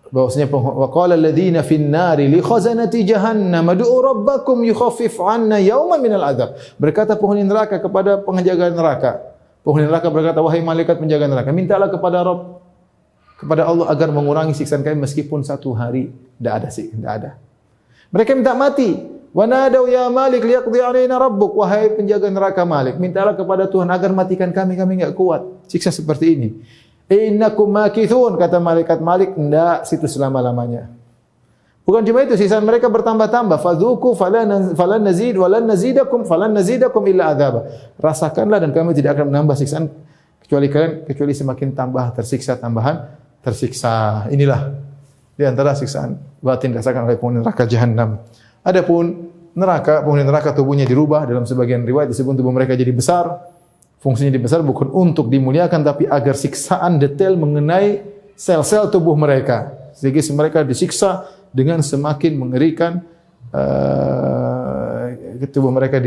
Speaker 2: Bahwasanya wa qala alladziina fin nari li khazanati jahannam ud'u rabbakum yukhaffif 'anna yawman minal 'adzab. Berkata penghuni neraka kepada penjaga neraka. Penghuni neraka berkata, wahai malaikat penjaga neraka, mintalah kepada Allah agar mengurangi siksaan kami meskipun satu hari. Tidak ada. Mereka minta mati. Wa nadaw ya Malik liyaqdi 'alaina rabbuk. Wahai penjaga neraka Malik, mintalah kepada Tuhan agar matikan kami enggak kuat siksa seperti ini. Innakum makithun, kata malaikat Malik, enggak situ selama-lamanya. Bukan cuma itu, siksaan mereka bertambah-tambah. Fadzuku falan nazidakum illa adzaba. Rasakanlah dan kami tidak akan menambah siksaan kecuali semakin tambah tersiksa. Inilah di antara siksaan batin dirasakan oleh penghuni neraka jahanam. Adapun penghuni neraka tubuhnya dirubah, dalam sebagian riwayat disebut tubuh mereka jadi besar. Fungsinya dibesar bukan untuk dimuliakan, tapi agar siksaan detail mengenai sel-sel tubuh mereka. Sehingga mereka disiksa dengan semakin mengerikan, tubuh mereka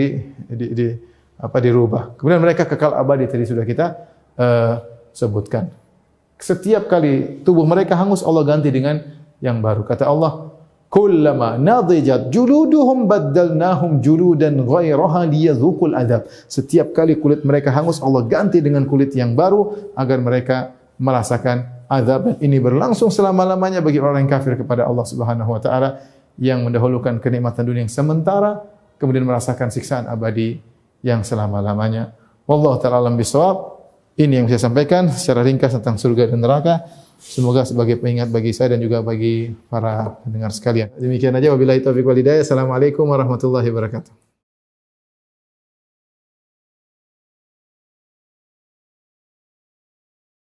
Speaker 2: dirubah. Kemudian mereka kekal abadi, tadi sudah kita sebutkan. Setiap kali tubuh mereka hangus, Allah ganti dengan yang baru. Kata Allah, kullama nadijat juluduhum baddalnahum juludan ghairaha liyadzuqul adzab. Setiap kali kulit mereka hangus, Allah ganti dengan kulit yang baru agar mereka merasakan azab ini berlangsung selama-lamanya bagi orang yang kafir kepada Allah Subhanahu wa taala, yang mendahulukan kenikmatan dunia yang sementara kemudian merasakan siksaan abadi yang selama-lamanya. Wallahu taala alam bisawab. Ini yang saya sampaikan secara ringkas tentang surga dan neraka. Semoga sebagai pengingat bagi saya dan juga bagi para pendengar sekalian. Demikian aja, wabillahi taufiq wal hidayah. Assalamualaikum warahmatullahi wabarakatuh.